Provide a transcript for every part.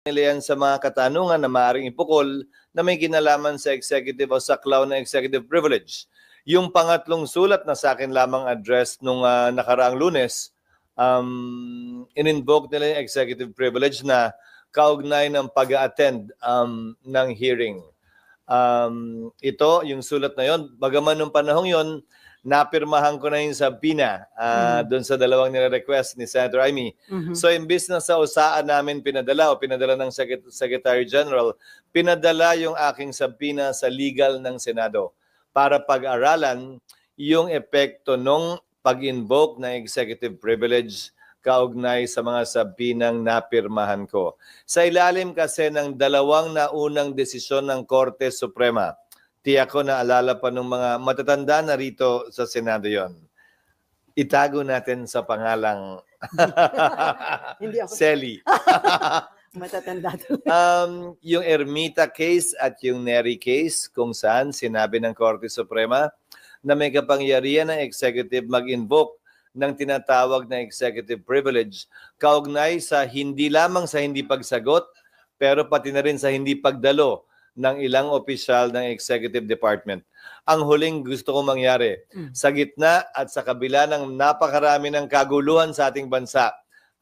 nila yan sa mga katanungan na maaaring ipukol na may kinalaman sa executive o sa cloud na executive privilege. Yung pangatlong sulat na sa akin lamang address nung nakaraang Lunes, in-invoke nila yung executive privilege na kaugnay ng pag-attend ng hearing. Ito, yung sulat na yon, bagaman nung panahong yon, napirmahan ko na yung subpoena doon sa dalawang nire-request ni Senator Amy. So, imbis na sa usaan namin pinadala ng Secretary General, pinadala yung aking subpoena sa legal ng Senado para pag-aralan yung epekto nung pag-invoke ng executive privilege kaugnay sa mga subpoenang napirmahan ko. Sa ilalim kasi ng dalawang naunang desisyon ng Korte Suprema, tiyak ko naalala pa ng mga matatanda na rito sa Senado yon. Itago natin sa pangalang Hindi ako. Selly. Matatanda to. Yung Ermita case at yung Neri case, kung saan sinabi ng Korte Suprema na may kapangyarihan ng executive mag-invoke ng tinatawag na executive privilege kaugnay sa hindi lamang sa hindi pagsagot, pero pati na rin sa hindi pagdalo ng ilang opisyal ng executive department. Ang huling gusto kong mangyari, sa gitna at sa kabila ng napakarami ng kaguluhan sa ating bansa,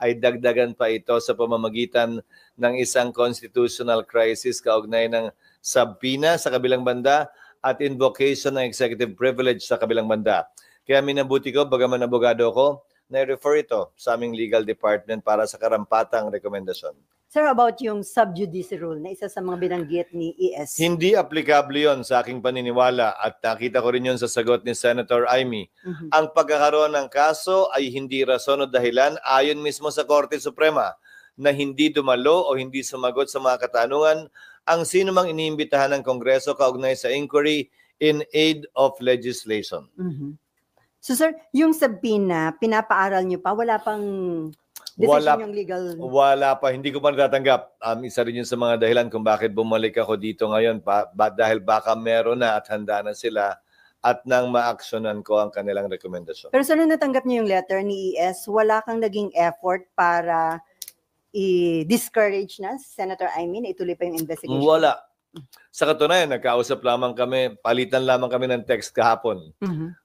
ay dagdagan pa ito sa pamamagitan ng isang constitutional crisis kaugnay ng subpoena sa kabilang banda at invocation ng executive privilege sa kabilang banda. Kaya minabuti ko, bagaman abogado ko, na-refer ito sa aming legal department para sa karampatang rekomendasyon. Sir, about yung sub judice rule na isa sa mga binanggit ni ES. Hindi aplikable yon sa aking paniniwala at nakita ko rin yon sa sagot ni Senator Amy. Ang pagkakaroon ng kaso ay hindi rason o dahilan ayon mismo sa Korte Suprema na hindi dumalo o hindi sumagot sa mga katanungan ang sino mang iniimbitahan ng Kongreso kaugnay sa inquiry in aid of legislation. So sir, yung subpoena, pinapaaral nyo pa? Wala pang decision yung legal? Wala pa. Hindi ko pa natatanggap. Isa rin yun sa mga dahilan kung bakit bumalik ako dito ngayon. Dahil baka meron na at handa na sila at nang ma-actionan ko ang kanilang rekomendasyon. Pero so nung natanggap niyo yung letter ni ES, wala kang naging effort para i-discourage na Senator Amy na ituloy pa yung investigation? Wala. Sa katunayan, nagkausap lamang kami, palitan lamang kami ng text kahapon.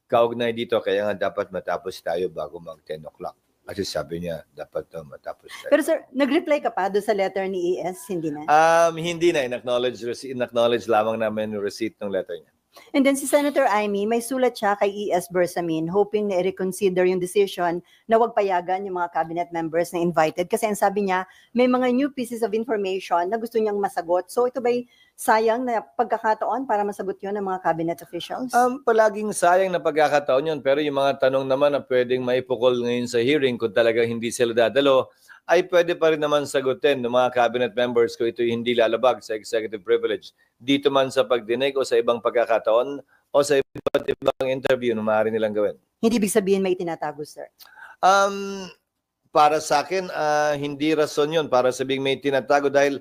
Kaugnay dito, kaya nga dapat matapos tayo bago mag 10 o'clock. Kasi sabi niya, dapat matapos tayo. Pero sir, nag-reply ka pa doon sa letter ni ES? Hindi na? Hindi na. In-acknowledge lamang namin yung receipt ng letter niya. And then si Senator Amy, may sulat siya kay ES Bersamin hoping na i-reconsider yung decision na wag payagan yung mga cabinet members na invited. Kasi ang sabi niya, may mga new pieces of information na gusto niyang masagot. So ito ba'y sayang na pagkakataon para masagot yun ng mga cabinet officials? Palaging sayang na pagkakataon yun. Pero yung mga tanong naman na pwedeng maipukol ngayon sa hearing kung talagang hindi sila dadalo, ay pwede pa rin naman sagutin ng mga cabinet members kung ito hindi lalabag sa executive privilege. Dito man sa pagdinig o sa ibang pagkakataon o sa iba't ibang interview na maaari nilang gawin. Hindi ibig sabihin may tinatago, sir? Para sa akin, hindi rason yun para sabing may tinatago dahil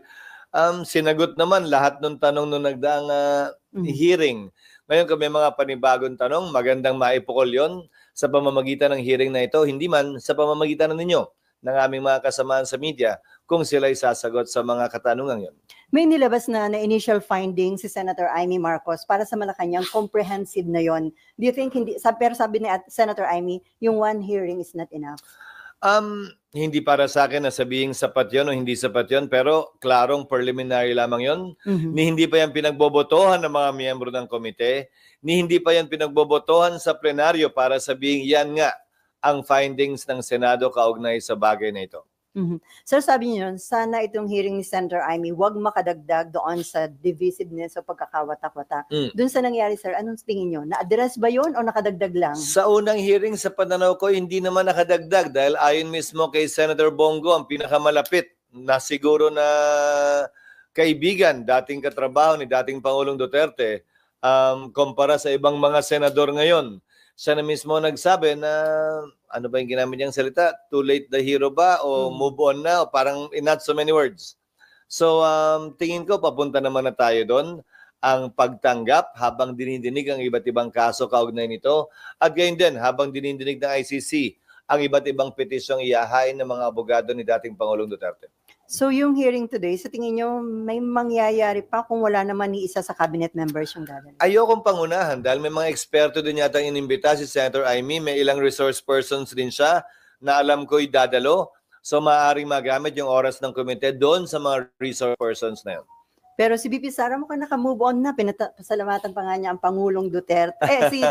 sinagot naman lahat ng tanong nung nagdaang hearing. Ngayon kung may mga panibagong tanong, magandang maipukol yun sa pamamagitan ng hearing na ito, hindi man sa pamamagitan ninyo ng aming mga kasamaan sa media kung sila ay sasagot sa mga katanungan yon. May nilabas na initial finding si Senator Amy Marcos para sa Malacanang, comprehensive na yon. Do you think hindi, pero sabi ni Senator Amy, yung one hearing is not enough? Hindi para sa akin na sabihin sapat yon o hindi sapat yon, pero klarong preliminary lamang yon. Ni hindi pa yan pinagbobotohan ng mga miyembro ng komite, ni hindi pa yan pinagbobotohan sa plenaryo para sabihin yan nga ang findings ng Senado kaugnay sa bagay na ito. Sir, sabi niyo, sana itong hearing ni Senator Amy wag makadagdag doon sa divisiveness o pagkakawatak-watak. Doon sa nangyari, sir, anong tingin niyo? Na-address ba yun o nakadagdag lang? Sa unang hearing, sa pananaw ko, hindi naman nakadagdag dahil ayon mismo kay Senator Bongo, ang pinakamalapit na siguro na kaibigan, dating katrabaho ni dating Pangulong Duterte, kumpara sa ibang mga senador ngayon. Siya na mismo nagsabi na, ano ba yung ginamit niyang salita? Too late the hero ba? O move on na? O parang in not so many words. So, tingin ko, papunta naman na tayo doon. Ang pagtanggap habang dinidinig ang iba't ibang kaso kaugnay nito. At gayon din, habang dinidinig ng ICC ang iba't ibang petisyong iahain ng mga abogado ni dating Pangulong Duterte. So yung hearing today, sa tingin nyo, may mangyayari pa kung wala naman ni isa sa cabinet members yung dadalo? Ayokong pangunahan dahil may mga eksperto din yata inimbita si Senator Amy. May ilang resource persons din siya na alam ko'y dadalo. So maaaring magamit yung oras ng komite doon sa mga resource persons na yun. Pero si BP Sara mukhang naka-move on na. Pasalamatan pa nga niya ang Pangulong Duterte. Si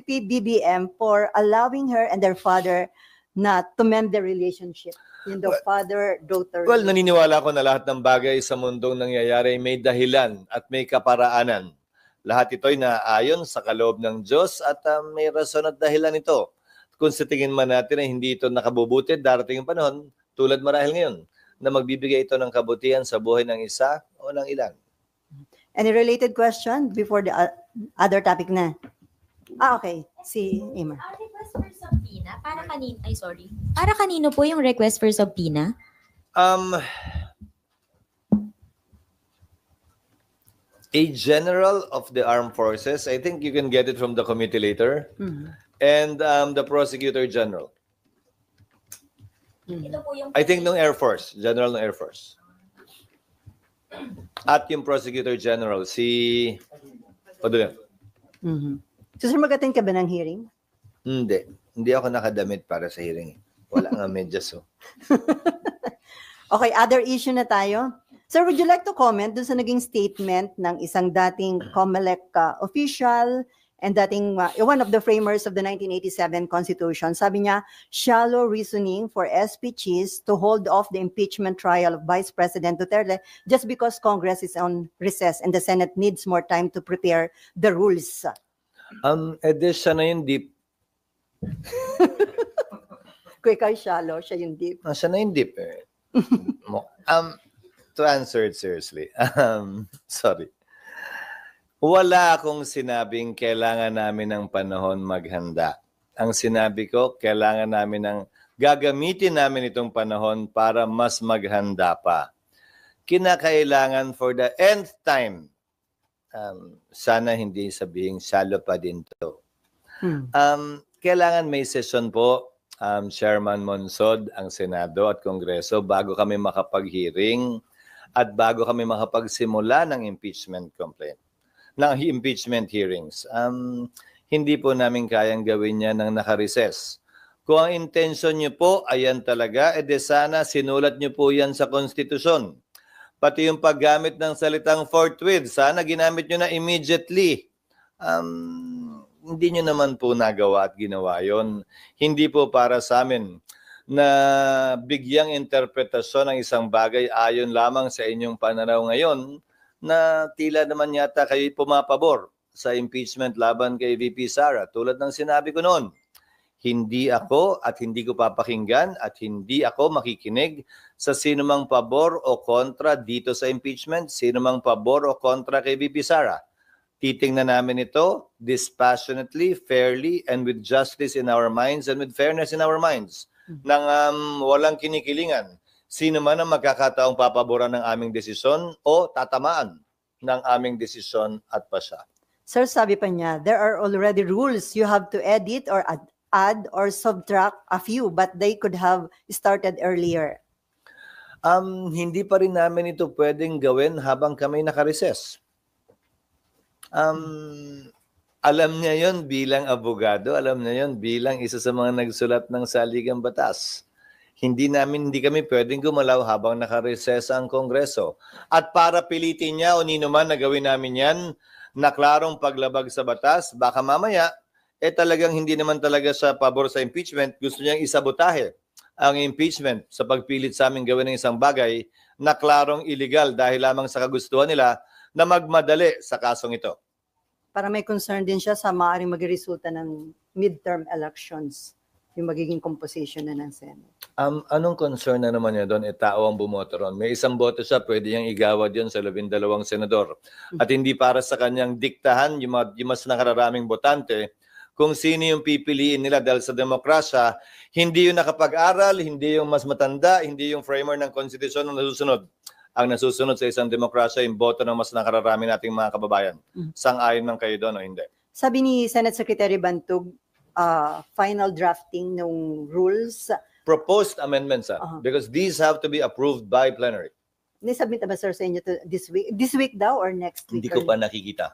PBBM for allowing her and their father not to mend the relationship. Yung the father-daughter. Well, naniniwala ko na lahat ng bagay sa mundong nangyayari may dahilan at may kaparaanan. Lahat ito'y naaayon sa kaloob ng Diyos at may rason at dahilan ito. Kung sa tingin man natin na hindi ito nakabubuti, darating yung panahon, tulad marahil ngayon, na magbibigay ito ng kabutihan sa buhay ng isa o ng ilan. Any related question before the other topic na? Okay. Si Emma. Request for subpoena? Para kanino? Ay, sorry. Para kanino po yung request for subpoena? A general of the armed forces, I think you can get it from the committee later, Mhm. and the prosecutor general. Ito po yung I think ng Air Force, general ng Air Force. At yung prosecutor general, si Padula. Mhm. So, sir, mag-attend ka ba ng hearing? Hindi ako nakadamit para sa hearing. Wala nga medyas. Oh. Okay, other issue na tayo. Sir, would you like to comment dun sa naging statement ng isang dating COMELEC official and dating one of the framers of the 1987 Constitution? Sabi niya, shallow reasoning for SP Cheese to hold off the impeachment trial of Vice President Duterte just because Congress is on recess and the Senate needs more time to prepare the rules. Siya na yung deep. Kung ikaw shallow, siya yung deep. Siya na yung deep. To answer it seriously, sorry. Wala akong sinabing kailangan namin ng panahon maghanda. Ang sinabi ko, kailangan namin ng gagamitin namin itong panahon para mas maghanda pa. Kinakailangan for the nth time, sana hindi sabihin shallow pa din to. Kailangan may session po, Chairman Monsod, ang Senado at Kongreso bago kami makapag-hearing at bago kami makapagsimula ng impeachment complaint, ng impeachment hearings. Hindi po namin kayang gawin yan ng naka-recess. Kung ang intention nyo po, ayan talaga, edi sana sinulat nyo po yan sa konstitusyon. Pati yung paggamit ng salitang forthwith, sana ginamit nyo na immediately. Hindi nyo naman po nagawa at ginawa yon. Hindi po para sa amin na bigyang interpretasyon ng isang bagay ayon lamang sa inyong pananaw ngayon na tila naman yata kayo pumapabor sa impeachment laban kay VP Sara. Tulad ng sinabi ko noon, hindi ako at hindi ko papakinggan at hindi ako makikinig sa sinumang pabor o kontra dito sa impeachment, sinumang pabor o kontra kay VP Sara. Titingnan namin ito dispassionately, fairly, and with justice in our minds and with fairness in our minds. Nang walang kinikilingan. Sino man ang magkakataong papaboran ng aming desisyon o tatamaan ng aming desisyon at pasya. Sir, sabi pa niya, there are already rules you have to edit or add or subtract a few, but they could have started earlier. Hindi pa rin namin ito pwedeng gawin habang kami naka-recess. Alam niya yon bilang abogado, alam niya yon bilang isa sa mga nagsulat ng saligang batas. Hindi kami pwedeng gumalaw habang naka-recess ang Kongreso. At para pilitin niya o nino man na gawin namin yan na klarong paglabag sa batas, baka mamaya, talagang hindi naman talaga sa pabor sa impeachment, gusto niyang isabotahe ang impeachment sa pagpilit sa amin gawin ng isang bagay na klarong illegal dahil lamang sa kagustuhan nila na magmadali sa kasong ito. Para may concern din siya sa maaaring magresulta ng midterm elections, yung magiging composition na ng Senate. Anong concern na naman niya doon? Tao ang bumoto ron. May isang boto siya, pwede niyang igawad yun sa 12 senador. At hindi para sa kanyang diktahan, yung mas nakararaming botante, kung sino yung pipiliin nila dahil sa demokrasya, hindi yung nakapag-aral, hindi yung mas matanda, hindi yung framer ng konstitusyon ang nasusunod. Ang nasusunod sa isang demokrasya, yung boto ng mas nakararami nating mga kababayan. Sang-ayon ng kayo doon o hindi? Sabi ni Senate Secretary Bantug, final drafting ng rules proposed amendments, Uh-huh. because these have to be approved by plenary. Nisubmit na ba, sir, sa inyo this week? This week daw or next week? Hindi ko or- pa nakikita.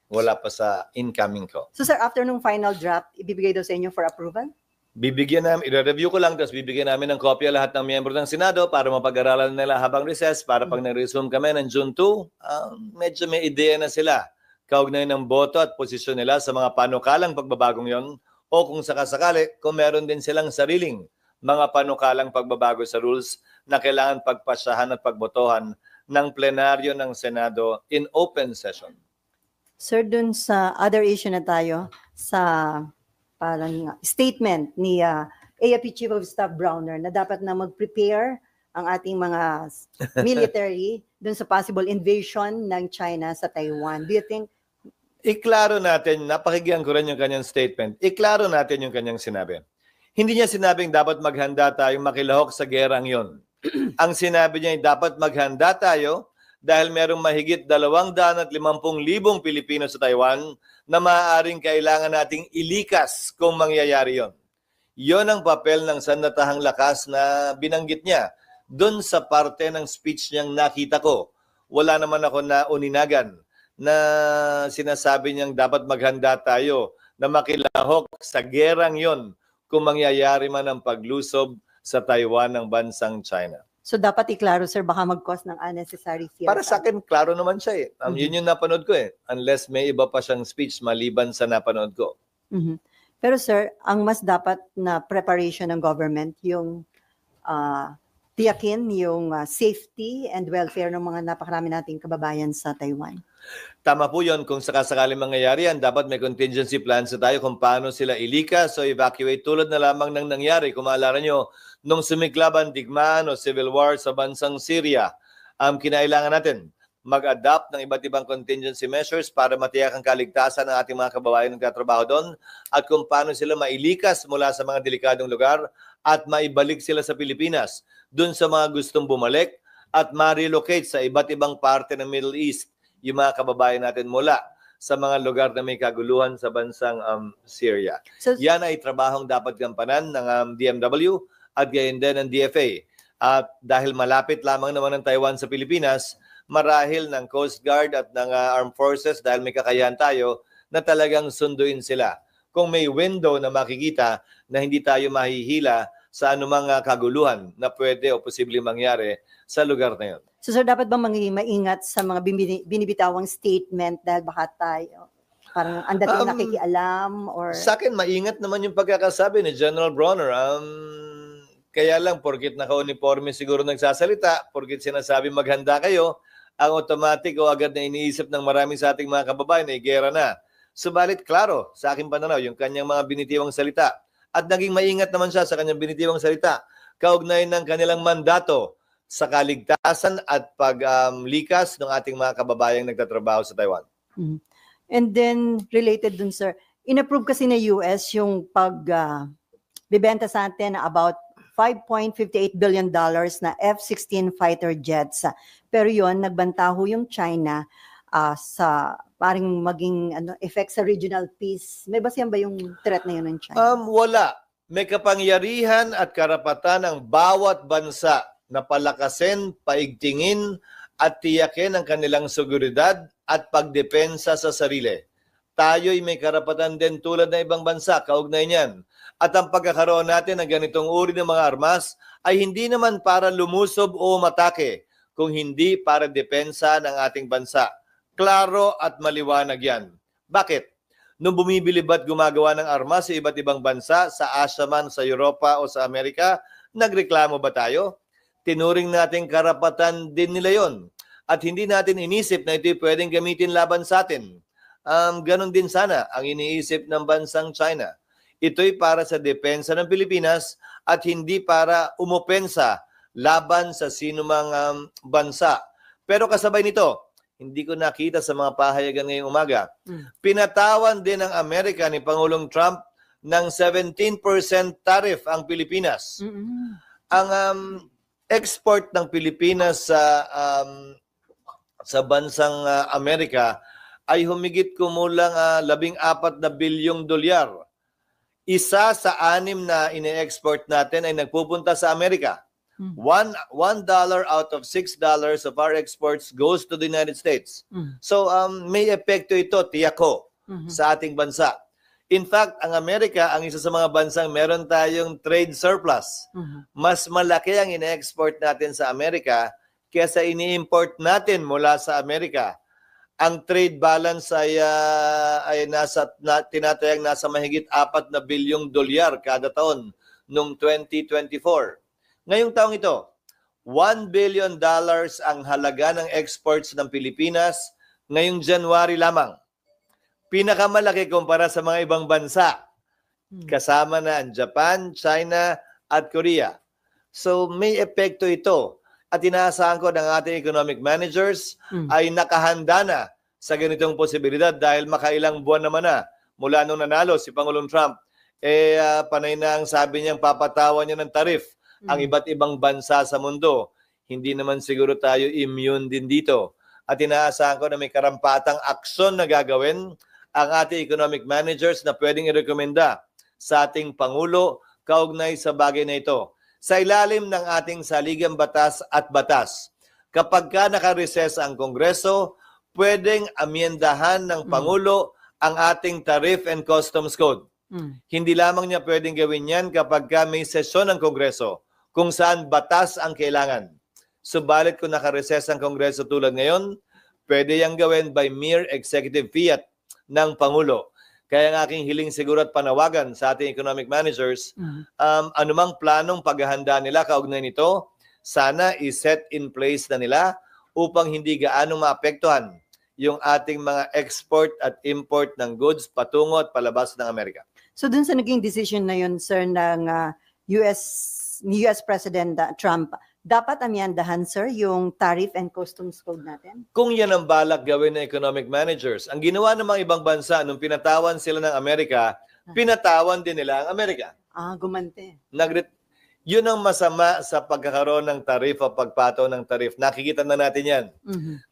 Wala pa sa incoming ko. So, sir, after nung final draft, ibibigay daw sa inyo for approval? Bibigyan namin, i-review ko lang, tapos bibigyan namin ng kopya lahat ng miyembro ng Senado para mapag-aralan nila habang recess, para pag nag-resume kami ng June 2, medyo may ideya na sila kaugnay ng boto at posisyon nila sa mga panukalang pagbabagong yon, o kung sakasakali, kung meron din silang sariling mga panukalang pagbabago sa rules na kailangan pagpasyahan at pagbotohan ng plenaryo ng Senado in open session. Sir, dun sa other issue na tayo, sa parang statement ni AFP Chief of Staff Browner na dapat na mag-prepare ang ating mga military dun sa possible invasion ng China sa Taiwan. Do you think? Iklaro natin, napakinggan ko rin yung kanyang statement, iklaro natin yung kanyang sinabi. Hindi niya sinabing dapat maghanda tayong makilahok sa gerang yon. Ang sinabi niya ay dapat maghanda tayo dahil merong mahigit 250,000 Pilipino sa Taiwan na maaaring kailangan nating ilikas kung mangyayari yon. Yon ang papel ng sandatahang lakas na binanggit niya. Doon sa parte ng speech niyang nakita ko, wala naman ako na uninagan na sinasabi niyang dapat maghanda tayo na makilahok sa gerang yon kung mangyayari man ang paglusob sa Taiwan ng bansang China. So dapat iklaro, sir, baka mag-cause ng unnecessary fear. Para sa akin, klaro naman siya eh. Yun yung napanood ko eh. Unless may iba pa siyang speech maliban sa napanood ko. Mhm. Pero sir, ang mas dapat na preparation ng government, yung tiyakin yung safety and welfare ng mga napakarami nating kababayan sa Taiwan. Tama po yun. Kung sakasakali mangyayari yan, dapat may contingency plans na tayo kung paano sila ilikas o evacuate tulad na lamang ng nangyari. Kung maalala nyo, nung sumiklaban digmaan o civil war sa bansang Syria, kinailangan natin mag-adapt ng iba't ibang contingency measures para matiyak ang kaligtasan ng ating mga kababayan ng katrabaho doon at kung paano sila mailikas mula sa mga delikadong lugar at maibalik sila sa Pilipinas doon sa mga gustong bumalik at ma-relocate sa iba't ibang parte ng Middle East yung mga kababayan natin mula sa mga lugar na may kaguluhan sa bansang Syria. So, Yan ay trabahong dapat gampanan ng DMW at gayon din ng DFA. At dahil malapit lamang naman ng Taiwan sa Pilipinas, marahil ng Coast Guard at ng Armed Forces dahil may kakayahan tayo na talagang sunduin sila. Kung may window na makikita na hindi tayo mahihila sa anumang kaguluhan na pwede o posibleng mangyari sa lugar na yun. so sir, dapat ba maging maingat sa mga binibitawang statement dahil baka tayo parang ang dating nakikialam or... Sa akin, maingat naman yung pagkakasabi ni General Bronner. Kaya lang, porkit naka-uniforme siguro nagsasalita, porkit sinasabi maghanda kayo, ang automatic o agad na iniisip ng marami sa ating mga kababayan ay gera na. Subalit, klaro, sa aking pananaw, yung kanyang mga binitiwang salita. At naging maingat naman siya sa kanyang binitiwang salita, kaugnay ng kanilang mandato sa kaligtasan at paglikas ng ating mga kababayang nagtatrabaho sa Taiwan. Mhm. And then, related dun, sir, inapprove kasi ng US yung bibenta sa atin na about $5.58 billion na F-16 fighter jets. Pero yon nagbantaho yung China sa paring maging effect sa regional peace. May basihan ba yung threat na yun ng China? Wala. May kapangyarihan at karapatan ng bawat bansa na palakasin, paigtingin at tiyakin ang kanilang seguridad at pagdepensa sa sarili. Tayo'y may karapatan din tulad ng ibang bansa, kaugnay niyan. At ang pagkakaroon natin ng ganitong uri ng mga armas ay hindi naman para lumusob o matake, kung hindi para depensa ng ating bansa. Klaro at maliwanag yan. Bakit? Nung bumibili ba't gumagawa ng armas sa iba't ibang bansa, sa Asia man, sa Europa o sa Amerika, nagreklamo ba tayo? Tinuring nating karapatan din nila yon. At hindi natin inisip na ito'y pwedeng gamitin laban sa atin. Ganon din sana ang iniisip ng bansang China. Ito'y para sa depensa ng Pilipinas at hindi para umopensa laban sa sinumang bansa. Pero kasabay nito, hindi ko nakita sa mga pahayagan ngayong umaga, pinatawan din ng Amerika ni Pangulong Trump ng 17% tariff ang Pilipinas. Ang export ng Pilipinas sa bansang Amerika ay humigit kumulang $14 na bilyong. isa sa 6 na ine-export natin ay nagpupunta sa Amerika. $1 out of $6 of our exports goes to the United States. So may epekto ito, tiyak ko, sa ating bansa. In fact, ang Amerika, ang isa sa mga bansang meron tayong trade surplus. Mas malaki ang ine-export natin sa Amerika kaysa ini-import natin mula sa Amerika. Ang trade balance ay tinatayang nasa mahigit 4 na bilyong dolyar kada taon noong 2024. Ngayong taong ito, $1 billion ang halaga ng exports ng Pilipinas ngayong January lamang. Pinakamalaki kumpara sa mga ibang bansa. Kasama na ang Japan, China, at Korea. So may epekto ito. At inaasahan ko ng ating economic managers ay nakahanda na sa ganitong posibilidad dahil makailang buwan naman na mula nung nanalo si Pangulong Trump. Panay na ang sabi niyang papatawan niya ng tarif ang iba't ibang bansa sa mundo. Hindi naman siguro tayo immune din dito. At inaasahan ko na may karampatang aksyon na gagawin ang ating economic managers na pwedeng irekomenda sa ating Pangulo kaugnay sa bagay na ito. Sa ilalim ng ating saligang batas at batas, kapag ka nakareses ang Kongreso, pwedeng amyendahan ng Pangulo ang ating Tariff and Customs Code. Hindi lamang niya pwedeng gawin yan kapag ka may sesyon ng Kongreso kung saan batas ang kailangan. Subalit kung nakareses ang Kongreso tulad ngayon, pwede yang gawin by mere executive fiat ng Pangulo. Kaya ang aking hiling siguro at panawagan sa ating economic managers, anumang planong paghahanda nila kaugnay nito, sana i-set in place na nila upang hindi gaanong maapektuhan yung ating mga export at import ng goods patungo at palabas ng Amerika. So dun sa naging decision na yun, sir, ng US President Trump, dapat amyandahan, sir, yung Tariff and Customs Code natin? Kung yan ang balak gawin ng economic managers, ang ginawa ng mga ibang bansa, nung pinatawan sila ng Amerika, pinatawan din nila ang Amerika. Gumante. Yun ang masama sa pagkakaroon ng tarif o pagpataw ng tarif. Nakikita na natin yan.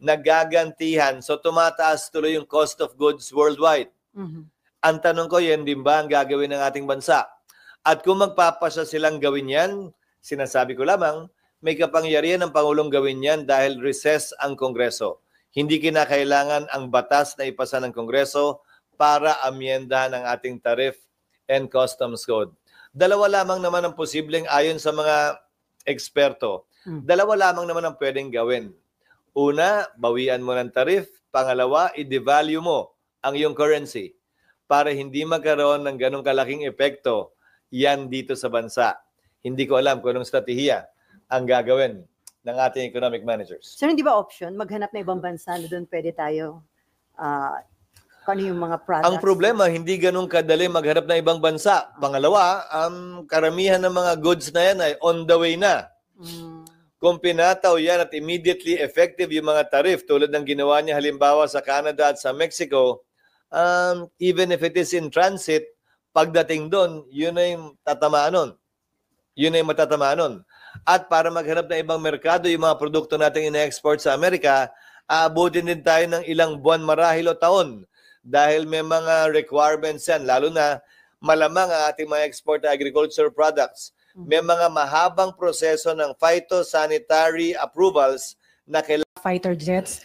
Nagagantihan. So tumataas tuloy yung cost of goods worldwide. Ang tanong ko, yan din ba ang gagawin ng ating bansa? At kung magpapasya silang gawin yan, sinasabi ko lamang, may kapangyarihan ng Pangulong gawin yan dahil recess ang Kongreso. Hindi kinakailangan ang batas na ipasa ng Kongreso para amyendahan ang ating Tariff and Customs Code. Dalawa lamang naman ang posibleng ayon sa mga eksperto. Dalawa lamang naman ang pwedeng gawin. Una, bawian mo ng tarif. Pangalawa, i-devalue mo ang iyong currency para hindi magkaroon ng ganong kalaking epekto yan dito sa bansa. Hindi ko alam kung anong strategiya ang gagawin ng ating economic managers. Sir, hindi ba option? Maghanap na ibang bansa na doon pwede tayo kung ano yung mga products? Ang problema, hindi ganun kadali maghanap ng ibang bansa. Pangalawa, karamihan ng mga goods na yan ay on the way na. Kung pinataw yan at immediately effective yung mga tarif tulad ng ginawa niya halimbawa sa Canada at sa Mexico, even if it is in transit, pagdating doon, yun ay tatamaan nun. Yun ay matatamaan nun. At para maghanap ng ibang merkado, yung mga produkto natin ina-export sa Amerika, aabutin din tayo ng ilang buwan marahil o taon dahil may mga requirements yan, lalo na malamang ang ating mga export agriculture products. May mga mahabang proseso ng phytosanitary approvals na kailangan fighter jets.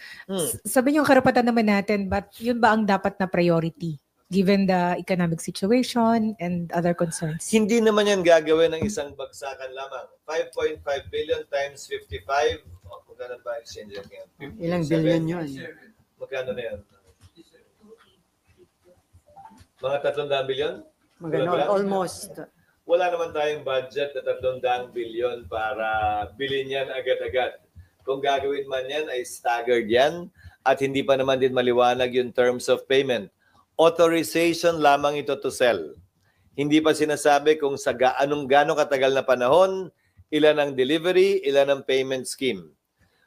Sabi niyo, karapatan naman natin, but yun ba ang dapat na priority given the economic situation and other concerns? Hindi naman yan gagawin ng isang bagsakan lamang. 5.5 billion times 55. Magkano ba exchange rate ngayon? Ilang billion yun? Magkano na yan? Mga 300 billion? Maganon, almost. Wala naman tayong budget na 300 billion para bilhin yan agad-agad. Kung gagawin man yan ay staggered yan at hindi pa naman din maliwanag yung terms of payment. Authorization lamang ito to sell. Hindi pa sinasabi kung sa gano'ng katagal na panahon, ilan ang delivery, ilan ang payment scheme.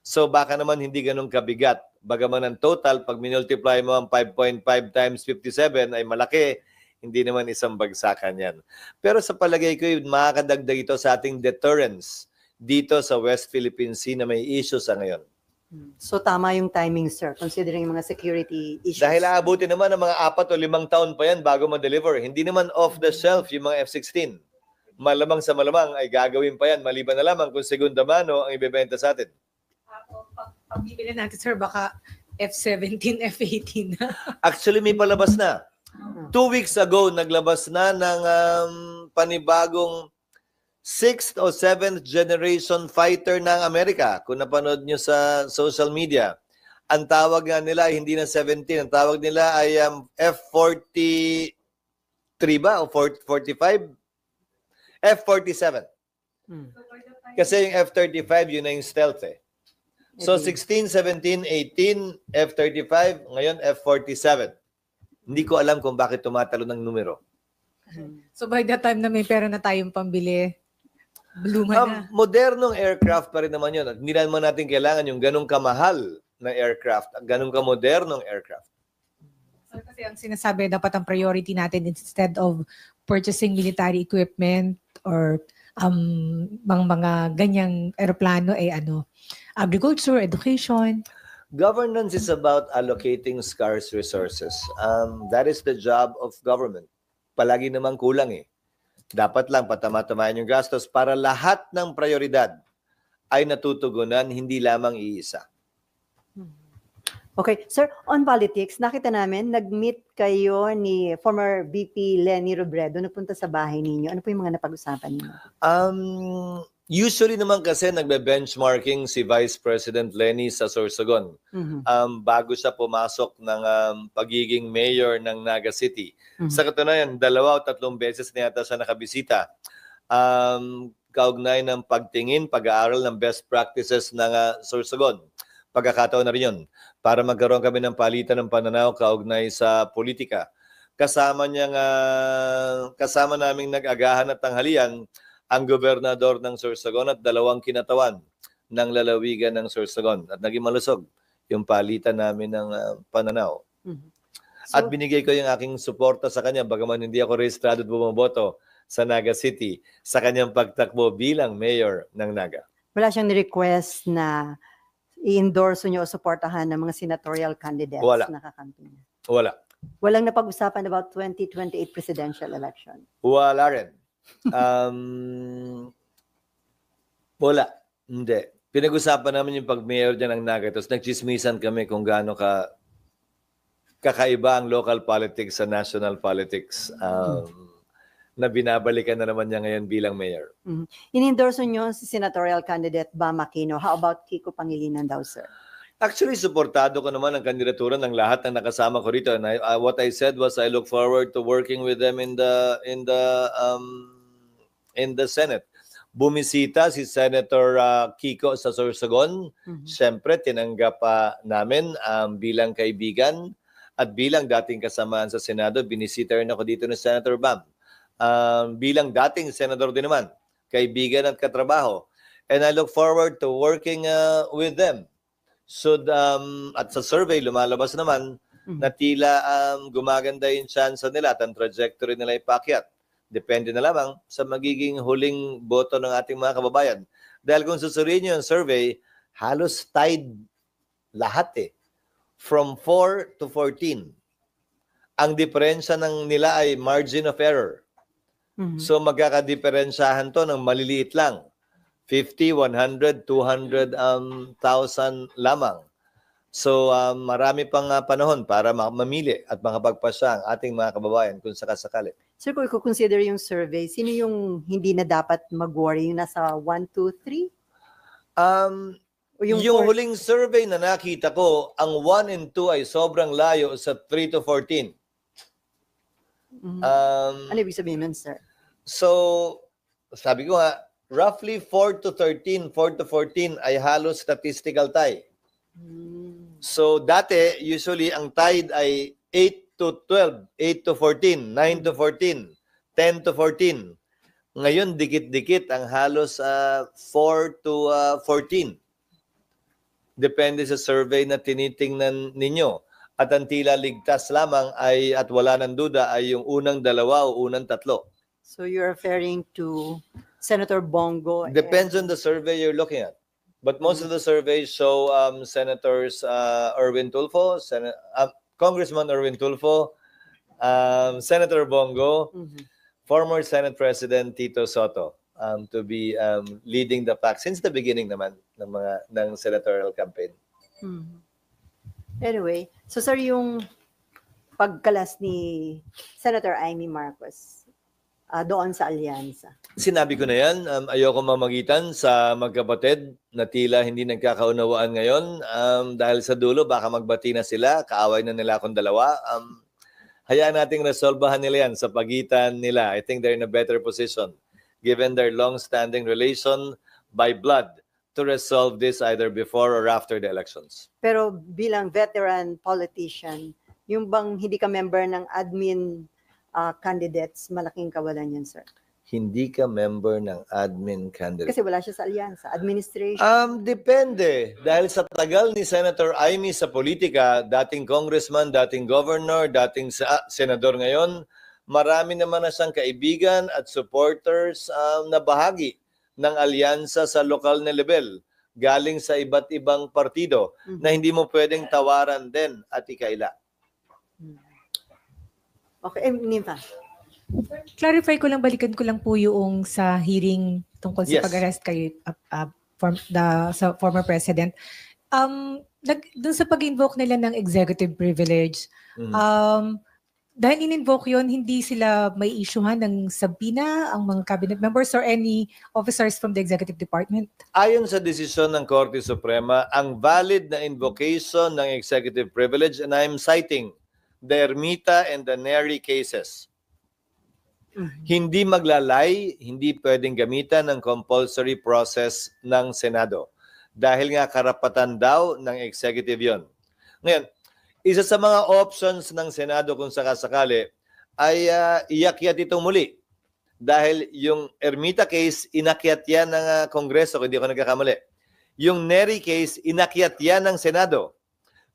So baka naman hindi ganun kabigat. Bagaman ang total, pag minultiply mo ang 5.5 times 57 ay malaki, hindi naman isang bagsakan yan. Pero sa palagay ko, makakadagdag ito sa ating deterrence dito sa West Philippine Sea na may issue sa ngayon. So tama yung timing, sir, considering yung mga security issues. Dahil aabutin naman ng mga 4 o 5 taon pa yan bago ma-deliver. Hindi naman off the shelf yung mga F-16. Malamang sa malamang ay gagawin pa yan. Maliban na lamang kung segunda mano ang ibebenta sa atin. Pag-bibili natin, sir, baka F-17, F-18 na. Actually, may palabas na. 2 weeks ago, naglabas na ng panibagong 6th o 7th generation fighter ng Amerika. Kung napanood nyo sa social media, ang tawag nga nila ay hindi na 17. Ang tawag nila ay F-43 ba? O 45? F-47. Kasi yung F-35, yun na yung stealth eh. So 16, 17, 18, F-35, ngayon F-47. Hindi ko alam kung bakit tumatalo ng numero. So by the time na may pera na tayong pambili, bulungan na. Modernong aircraft pa rin naman yun. At hindi naman natin kailangan yung ganong kamahal na aircraft at ganong kamodernong aircraft. So, kasi ang sinasabi, dapat ang priority natin instead of purchasing military equipment or mga ganyang aeroplano ay agriculture, education. Governance is about allocating scarce resources. That is the job of government. Palagi namang kulang eh. Dapat lang patama-tamayan yung gastos para lahat ng prioridad ay natutugunan, hindi lamang iisa. Okay, sir, on politics, nakita namin, nag-meet kayo ni former VP Leni Robredo, nagpunta sa bahay ninyo. Ano po yung mga napag-usapan niyo? Usually naman kasi nagbe-benchmarking si Vice President Leni sa Sorsogon bago siya pumasok ng pagiging mayor ng Naga City. Sa katunayan, 2 o 3 beses na yata siya nakabisita. Kaugnay ng pagtingin, pag-aaral ng best practices ng Sorsogon. Pagkakataon na rin yun para magkaroon kami ng palitan ng pananaw kaugnay sa politika. Kasama naming nag-agahan at tanghalian ang gobernador ng Sorsogon at 2 kinatawan ng lalawigan ng Sorsogon. At naging malusog yung palitan namin ng pananaw. At binigay ko yung aking suporta sa kanya, bagaman hindi ako rehistrado at bumoboto sa Naga City sa kanyang pagtakbo bilang mayor ng Naga. Wala siyang request na i-endorse nyo o suportahan ng mga senatorial candidates Wala. na kakampi niya? Wala. Walang napag-usapan about 2028 presidential election? Wala rin. Wala. Hindi. Pinag-usapan namin yung pag-mayor dyan ng Naga. Tapos nagchismisan kami kung gaano kakaiba ang local politics sa national politics na binabalikan na naman niya ngayon bilang mayor. In-endorse nyo si senatorial candidate Bam Aquino. How about Kiko Pangilinan daw, sir? Actually, suportado ko naman ang kandidatura ng lahat ng nakasama ko rito. And what I said was I look forward to working with them in the Senate. Bumisita si Senator Kiko sa Sorsogon. Siyempre, tinanggap namin bilang kaibigan at bilang dating kasamaan sa Senado. Binisita rin ako dito ni Senator Bam. Bilang dating senador din naman, kaibigan at katrabaho. And I look forward to working with them. At sa survey, lumalabas naman na tila gumaganda yung chance nila at ang trajectory nila ipakyat. Depende na lamang sa magiging huling boto ng ating mga kababayan. Dahil kung susuriin nyo yung survey, halos tied lahat eh. From 4 to 14. Ang diferensya ng nila ay margin of error. So magkakadiferensyahan to ng maliliit lang. 50, 100, 200,000 lamang. So marami pang panahon para mamili at makapagpasya ang ating mga kababayan kung sakasakali. Sir, kung i-consider yung survey, sino yung hindi na dapat mag-worry? Yung nasa 1, 2, 3? Yung huling survey na nakita ko, ang 1 and 2 ay sobrang layo sa 3 to 14. Ano ibig sabihin nun, sir? So, sabi ko nga, roughly 4 to 13, 4 to 14 ay halos statistical tie. So, dati, usually, ang tied ay 8 to 12, 8 to 14, 9 to 14, 10 to 14. Ngayon, dikit-dikit ang halos 4 to 14. Depende sa survey na tinitingnan ninyo. At ang tila ligtas lamang ay, at wala ng duda, ay yung unang 2 o unang 3. So you're referring to Senator Bongo? Depends on the survey you're looking at. But most of the surveys show Senators Erwin Tulfo, Congressman Erwin Tulfo, Senator Bongo, former Senate President Tito Soto to be leading the pack since the beginning naman ng senatorial campaign. Anyway, so sir, yung pagkalas ni Senator Amy Marcos doon sa alyansa. Sinabi ko na yan, ayoko mamagitan sa magkapatid na tila hindi nagkakaunawaan ngayon dahil sa dulo baka magbati na sila, kaaway na nila akong dalawa. Hayaan nating resolbahan nila yan sa pagitan nila. I think they're in a better position given their long-standing relation by blood to resolve this either before or after the elections. Pero bilang veteran politician, yung bang hindi ka member ng admin candidates, malaking kawalan yun, sir. Hindi ka member ng admin candidate. Kasi wala siya sa alyansa, administration. Depende. Dahil sa tagal ni Senator Amy sa politika, dating congressman, dating governor, dating senador ngayon, marami naman na siyang kaibigan at supporters na bahagi ng alyansa sa lokal na level, galing sa iba't ibang partido na hindi mo pwedeng tawaran din at ikaila. Okay, Nympha. Clarify ko lang, balikan ko lang po yung sa hearing tungkol sa Yes. pag-arrest kay sa former president. Dun sa pag-invoke nila ng executive privilege, dahil in-invoke yun, hindi sila may issuehan ng subpoena ang mga cabinet members or any officers from the executive department? Ayon sa desisyon ng Korte Suprema, ang valid na invocation ng executive privilege, and I'm citing the Ermita and the Neri cases, hindi maglalay, hindi pwedeng gamitan ng compulsory process ng Senado. Dahil nga karapatan daw ng executive yon. Ngayon, isa sa mga options ng Senado kung sakasakali ay iakyat itong muli. Dahil yung Ermita case, inakyat yan ng Kongreso, kung hindi ako nagkakamali. Yung Neri case, inakyat yan ng Senado.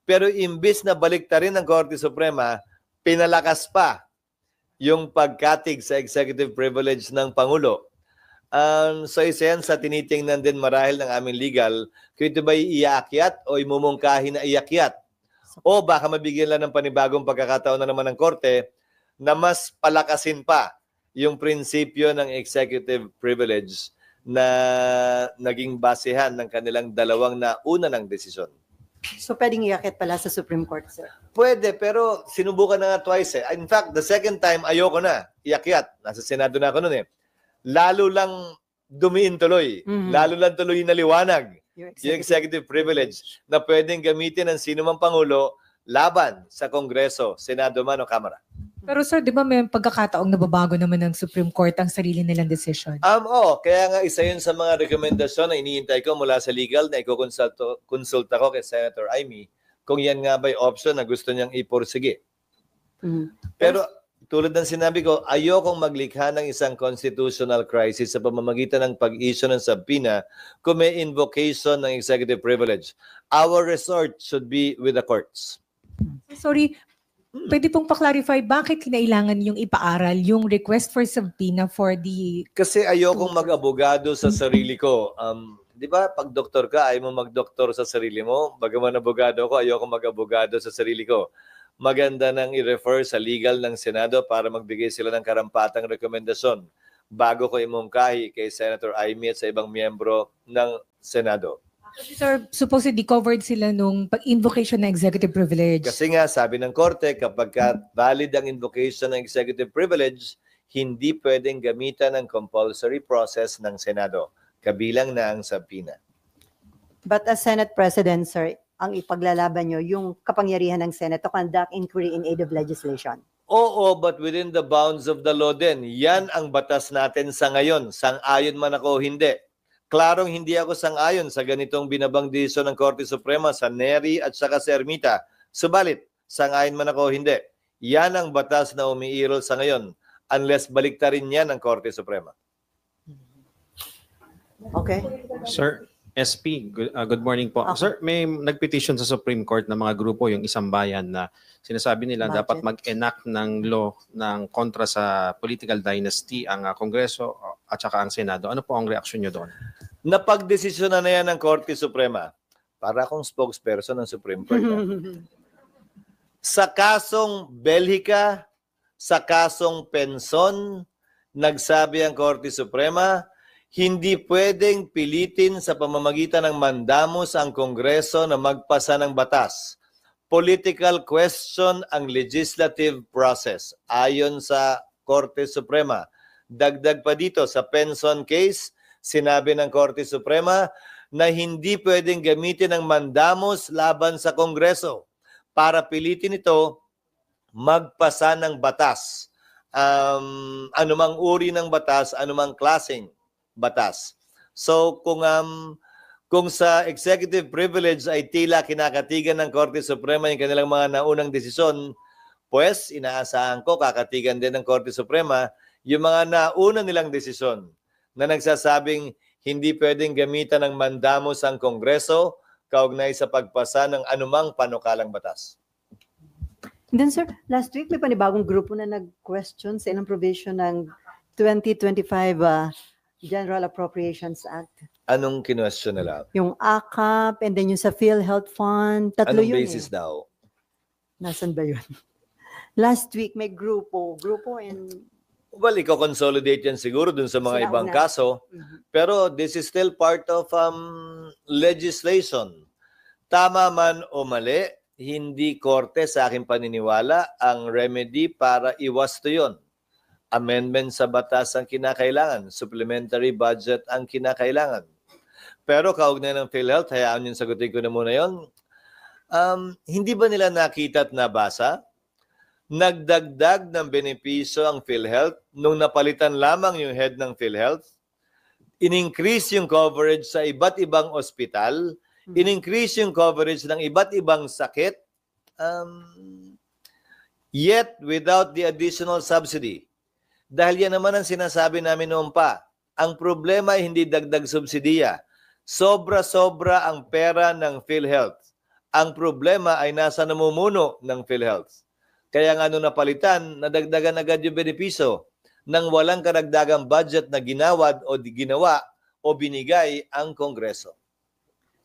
Pero imbis na baliktarin ng Korte Suprema, pinalakas pa yung pagkatig sa executive privilege ng Pangulo. So isa yan sa tinitingnan din marahil ng aming legal, kung ito ba iaakyat o imumungkahi na iakyat. O baka mabigyan lang ng panibagong pagkakataon na naman ng Korte na mas palakasin pa yung prinsipyo ng executive privilege na naging basehan ng kanilang dalawang nauna ng desisyon. So pwedeng iakit pala sa Supreme Court, sir. Pwede, pero sinubukan na nga twice eh. In fact, the second time, ayoko na. Iakyat. Nasa Senado na ako noon eh. Lalo lang dumiin tuloy. Lalo lang tuloy na liwanag. Yung executive privilege na pwedeng gamitin ng sino mang Pangulo laban sa Kongreso, Senado man o Kamara. Pero sir, di ba may pagkakataong nababago naman ng Supreme Court ang sarili nilang decision? Kaya nga isa yun sa mga rekomendasyon na iniintay ko mula sa legal na ikukonsulta ko kay Senator Amy kung yan nga ba'y option na gusto niyang iporsige. Pero tulad ng sinabi ko, ayokong maglikha ng isang constitutional crisis sa pamamagitan ng pag-issue ng subpoena kung may invocation ng executive privilege. Our resort should be with the courts. Sorry, pwede pong pa-clarify bakit kinailangan yung ipaaral yung request for subpoena for the... Kasi ayokong mag-abogado sa sarili ko. Di ba, pag doktor ka, ayaw mo mag-doktor sa sarili mo. Bagaman abogado ko, ayokong mag-abogado sa sarili ko. Maganda nang i-refer sa legal ng Senado para magbigay sila ng karampatang rekomendasyon bago ko imungkahi kay Senator Amy at sa ibang miyembro ng Senado. Sir, supposedly covered sila nung pag-invocation ng executive privilege. Kasi nga, sabi ng Korte, kapag valid ang invocation ng executive privilege, hindi pwedeng gamitan ng compulsory process ng Senado. Kabilang na ang subpoena. But as Senate President, sir, ang ipaglalaban nyo, yung kapangyarihan ng Senate to conduct inquiry in aid of legislation. Oo, but within the bounds of the law din. Yan ang batas natin sa ngayon. Sang-ayon man ako, hindi. Klarong hindi ako sang-ayon sa ganitong binabang desisyon ng Korte Suprema sa Neri at saka sa Ermita. Subalit, sang-ayon man ako, hindi. Yan ang batas na umiirol sa ngayon unless baliktarin yan ng Korte Suprema. Okay? Sir, SP, good morning po. Okay. Sir, may nagpetition sa Supreme Court na mga grupo, yung Isang Bayan, na sinasabi nila Budget. dapat mag-enact ng law ng kontra sa political dynasty ang Kongreso at saka ang Senado. Ano po ang reaksyon nyo doon? Napagdesisyon na yan ng Korte Suprema. Para akong spokesperson ng Supreme Court. Sa kasong Belgica, sa kasong Penson, nagsabi ang Korte Suprema, hindi pwedeng pilitin sa pamamagitan ng mandamos ang Kongreso na magpasa ng batas. Political question ang legislative process. Ayon sa Korte Suprema. Dagdag pa dito, sa Penson case, sinabi ng Korte Suprema na hindi pwedeng gamitin ang mandamos laban sa Kongreso para pilitin ito magpasa ng batas. Anumang uri ng batas, anumang klaseng batas. So kung sa executive privilege ay tila kinakatigan ng Korte Suprema yung kanilang mga naunang desisyon, pues inaasahan ko kakatigan din ng Korte Suprema yung mga nauna nilang desisyon na nagsasabing hindi pwedeng gamitan ng mandamos ang Kongreso kaugnay sa pagpasa ng anumang panukalang batas. Then sir, last week may panibagong grupo na nag-question sa ilang provision ng 2025 General Appropriations Act. Anong kinwestiyon nila? Yung AKAP and then yung sa PhilHealth Fund. Tatlo Anong yun basis eh. daw? Nasaan ba yun? Last week may grupo and Well, iko-consolidate yan siguro dun sa mga Sila ibang una. kaso. Pero this is still part of legislation. Tama man o mali, hindi korte sa aking paniniwala ang remedy para iwasto yon. Amendment sa batas ang kinakailangan. Supplementary budget ang kinakailangan. Pero kaugnay ng PhilHealth, hayaan yung sagutin ko na muna yon. Hindi ba nila nakita at nabasa? Nagdagdag ng benepisyo ang PhilHealth nung napalitan lamang yung head ng PhilHealth. In-increase yung coverage sa iba't ibang ospital. In-increase yung coverage ng iba't ibang sakit. Yet, without the additional subsidy. Dahil yan naman ang sinasabi namin noon pa. Ang problema ay hindi dagdag subsidiya. Sobra-sobra ang pera ng PhilHealth. Ang problema ay nasa namumuno ng PhilHealth. Kaya nga nung napalitan, nadagdagan agad yung benepisyo nang walang karagdagang budget na ginawa o binigay ang Kongreso.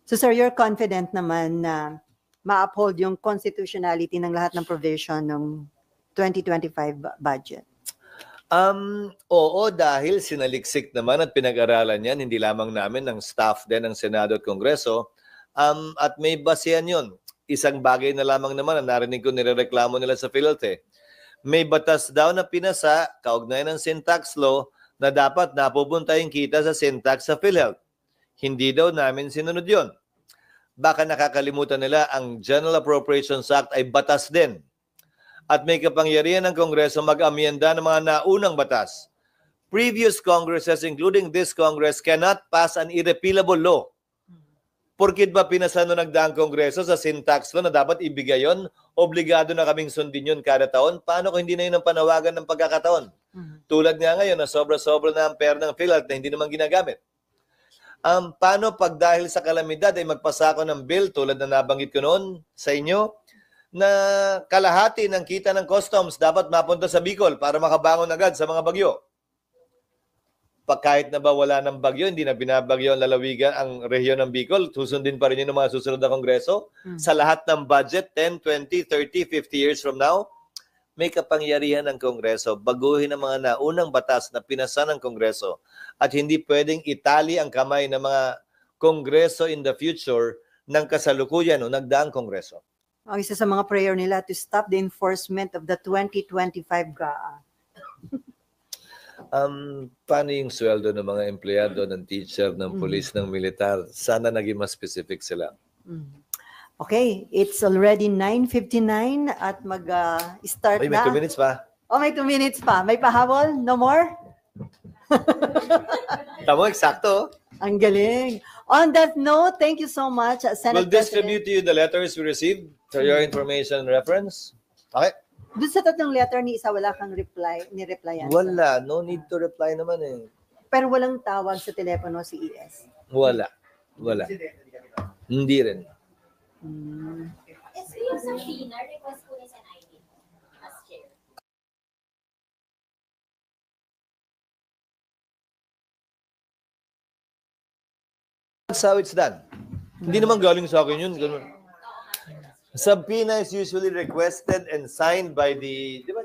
So sir, you're confident naman na ma-uphold yung constitutionality ng lahat ng provision ng 2025 budget? Oo, dahil sinaliksik naman at pinag-aralan yan, hindi lamang namin, ng staff din ng Senado at Kongreso, at may basehan yun. Isang bagay na lamang naman na narinig ko nirereklamo nila sa PhilHealth eh. May batas daw na pinasa, kaugnay ng sin tax law, na dapat napupunta yung kita sa sin tax sa PhilHealth. Hindi daw namin sinunod yon. Baka nakakalimutan nila ang General Appropriations Act ay batas din. At may kapangyarihan ng Kongreso mag-amyenda ng mga naunang batas. Previous Congresses, including this Congress, cannot pass an irrepealable law. Porkit ba pinasa no nagdaang Kongreso sa sin tax law na dapat ibigay yon, obligado na kaming sundin yun kada taon? Paano kung hindi na yun ang panawagan ng pagkakataon? Tulad nga ngayon na sobra-sobra na ang pera ng PhilHealth na hindi naman ginagamit. Paano pag dahil sa kalamidad ay magpasa ako ng bill tulad na nabanggit ko noon sa inyo na kalahati ng kita ng customs dapat mapunta sa Bicol para makabangon agad sa mga bagyo? Kahit na ba wala ng bagyo, hindi na binabagyo ang lalawigan ang rehiyon ng Bicol, susundin pa rin yun ng mga susunod na Kongreso. Sa lahat ng budget, 10, 20, 30, 50 years from now, may kapangyarihan ng Kongreso baguhin ang mga naunang batas na pinasa ng Kongreso at hindi pwedeng itali ang kamay ng mga Kongreso in the future ng kasalukuyan o nagdaang Kongreso. Ang isa sa mga prayer nila to stop the enforcement of the 2025 GAA. Paano yung sweldo ng mga empleyado, ng teacher, ng police, ng militar? Sana naging mas specific sila. Okay, it's already 9:59 at mag-start May 2 na. minutes pa. Oh, may 2 minutes pa. May pahabol? No more? Tama, eksakto. Ang galing. On that note, thank you so much, Senate We'll distribute to you the letters we received for your information and reference. Okay? Doon sa tatlong letter ni isa, wala kang ni-replyan. Wala. No need to reply naman eh. Pero walang tawag sa telepono si ES. Wala. Wala. Hindi rin. Yung sa FINA, request po ni Sen. That's how it's done. Hindi naman galing sa akin yun. Ganun. Subpoena is usually requested and signed by the, di ba,